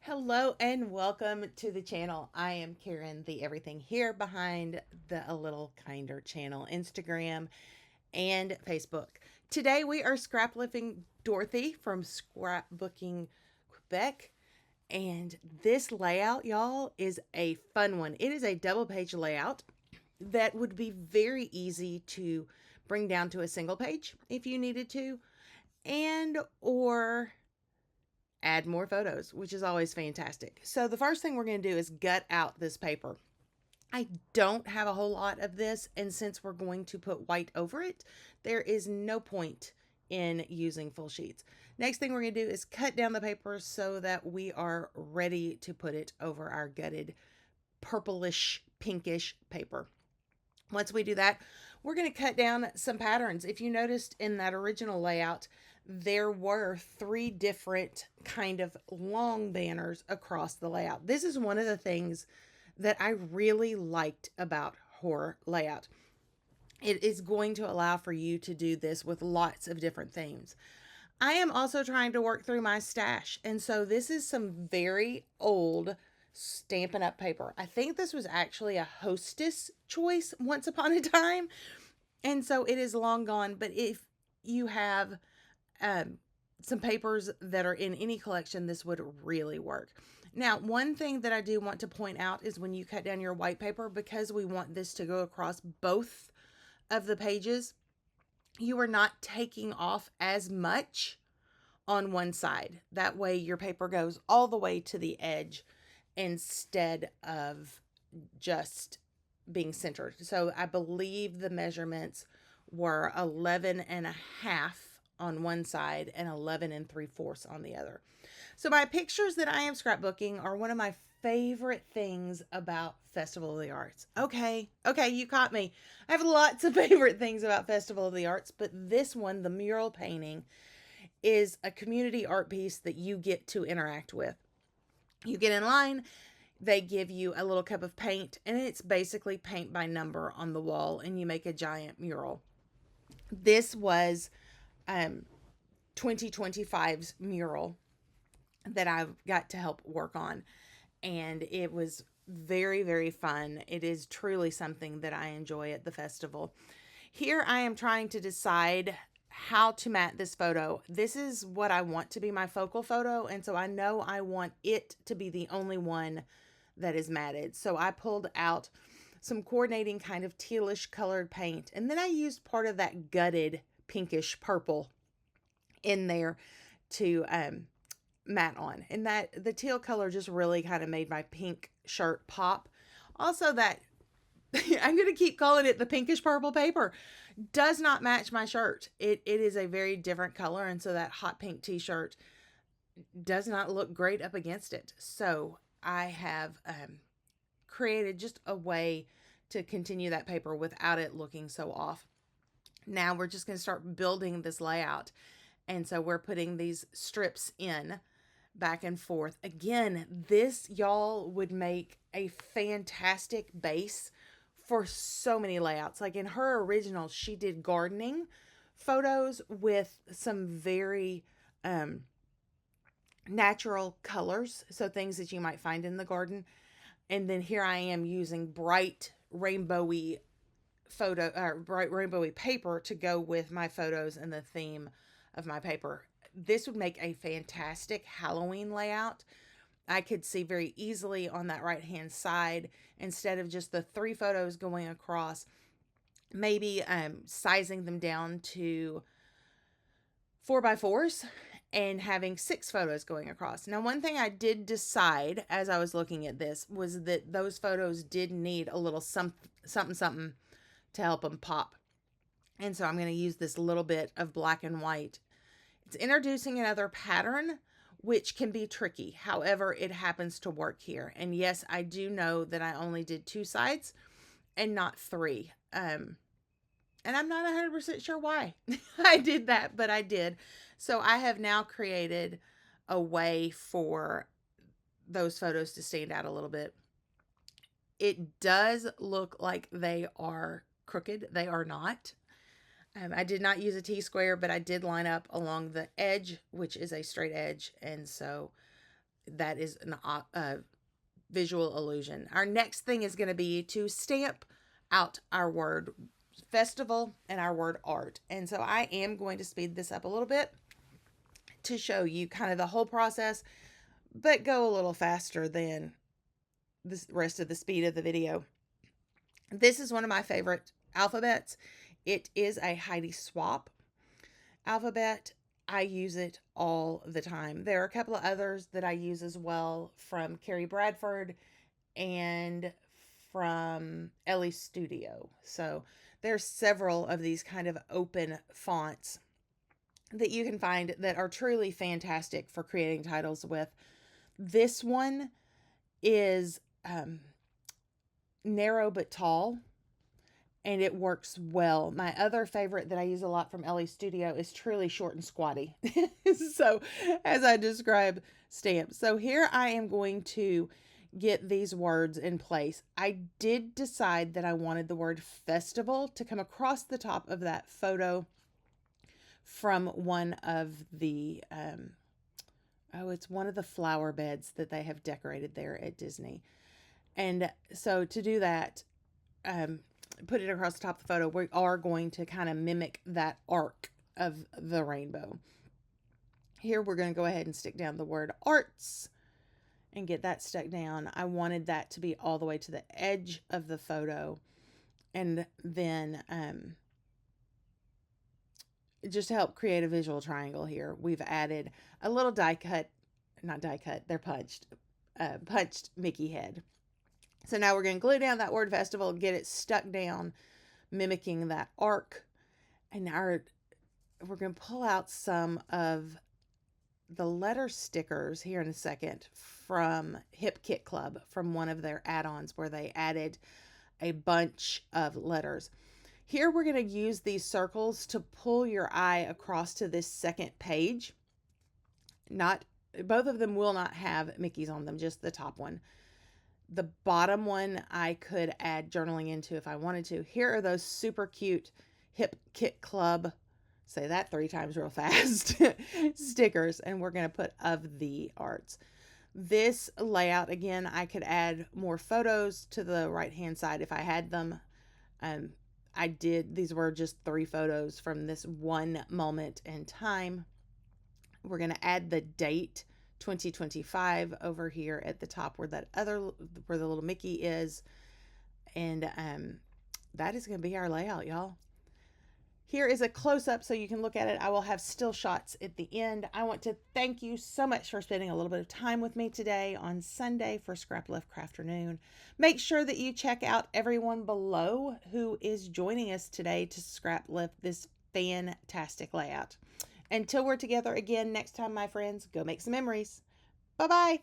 Hello and welcome to the channel. I am Karen, the everything here behind the A Little Kinder channel, Instagram and Facebook. Today we are scraplifting Dorothy from Scrapbooking Quebec. And this layout, y'all, is a fun one. It is a double page layout that would be very easy to bring down to a single page if you needed to, and or add more photos, which is always fantastic. So the first thing we're going to do is gut out this paper. I don't have a whole lot of this, and since we're going to put white over it, there is no point in using full sheets. Next thing we're going to do is cut down the paper so that we are ready to put it over our gutted purplish pinkish paper. Once we do that, we're going to cut down some patterns. If you noticed in that original layout, there were 3 different kind of long banners across the layout. This is one of the things that I really liked about horror layout. It is going to allow for you to do this with lots of different themes. I am also trying to work through my stash, and so this is some very old Stampin' Up! Paper. I think this was actually a Hostess choice once upon a time, and so it is long gone. But if you have some papers that are in any collection, this would really work. Now, one thing that I do want to point out is when you cut down your white paper, because we want this to go across both of the pages, you are not taking off as much on one side. That way your paper goes all the way to the edge instead of just being centered. So I believe the measurements were 11 and a half on one side and 11 and 3/4 on the other. So my pictures that I am scrapbooking are one of my favorite things about Festival of the Arts. Okay, you caught me. I have lots of favorite things about Festival of the Arts, but this one, the mural painting, is a community art piece that you get to interact with. You get in line, they give you a little cup of paint, and it's basically paint by number on the wall, and you make a giant mural. This was 2025's mural that I've got to help work on, and it was very, very fun. It is truly something that I enjoy at the festival. Here I am trying to decide how to mat this photo. This is what I want to be my focal photo, and so I know I want it to be the only one that is matted. So I pulled out some coordinating kind of tealish colored paint, and then I used part of that gutted pinkish purple in there to matte on, and that the teal color just really kind of made my pink shirt pop. Also, that I'm going to keep calling it the pinkish purple paper does not match my shirt. It is a very different color, and so that hot pink t-shirt does not look great up against it. So I have created just a way to continue that paper without it looking so off. Now we're just going to start building this layout, and so we're putting these strips in back and forth. Again, this, y'all, would make a fantastic base for so many layouts. Like in her original, she did gardening photos with some very natural colors, so things that you might find in the garden. And then here I am using bright rainbowy bright rainbowy paper to go with my photos and the theme of my paper. This would make a fantastic Halloween layout. I could see very easily on that right hand side, instead of just the 3 photos going across, maybe sizing them down to 4x4s and having 6 photos going across. Now, one thing I did decide as I was looking at this was that those photos did need a little something to help them pop. And so I'm going to use this little bit of black and white. It's introducing another pattern, which can be tricky. However, it happens to work here. And yes, I do know that I only did 2 sides and not 3. And I'm not 100% sure why I did that, but I did. So I have now created a way for those photos to stand out a little bit. It does look like they are crooked. They are not. I did not use a T-square, but I did line up along the edge, which is a straight edge. And so that is a visual illusion. Our next thing is going to be to stamp out our word festival and our word art. And so I am going to speed this up a little bit to show you kind of the whole process, but go a little faster than the rest of the speed of the video. This is one of my favorite alphabets. It is a Heidi Swap alphabet. I use it all the time. There are a couple of others that I use as well from Carrie Bradford and from Ellie Studio. So there's several of these kind of open fonts that you can find that are truly fantastic for creating titles with. This one is narrow but tall, and it works well. My other favorite that I use a lot from Ellie Studio is truly short and squatty. So as I describe stamps. So here I am going to get these words in place. I did decide that I wanted the word festival to come across the top of that photo from one of the, it's one of the flower beds that they have decorated there at Disney. And so to do that, put it across the top of the photo, we are going to kind of mimic that arc of the rainbow. Here we're going to go ahead and stick down the word arts and get that stuck down. I wanted that to be all the way to the edge of the photo. And then just to help create a visual triangle here, we've added a little they're punched Mickey head. So now we're going to glue down that word festival, get it stuck down, mimicking that arc. And now we're going to pull out some of the letter stickers here in a second from Hip Kit Club, from one of their add-ons where they added a bunch of letters. Here we're going to use these circles to pull your eye across to this second page. Both of them will not have Mickey's on them, just the top one. The bottom one I could add journaling into if I wanted to. Here are those super cute Hip Kit Club, say that 3 times real fast, stickers, and we're going to put of the arts. This layout, again, I could add more photos to the right hand side if I had them. These were just 3 photos from this one moment in time. We're going to add the date 2025 over here at the top where the little Mickey is. And that is going to be our layout, y'all. Here is a close-up so you can look at it. I will have still shots at the end. I want to thank you so much for spending a little bit of time with me today on Sunday for Scraplift Crafternoon. Make sure that you check out everyone below who is joining us today to scraplift this fantastic layout. Until we're together again next time, my friends, go make some memories. Bye-bye.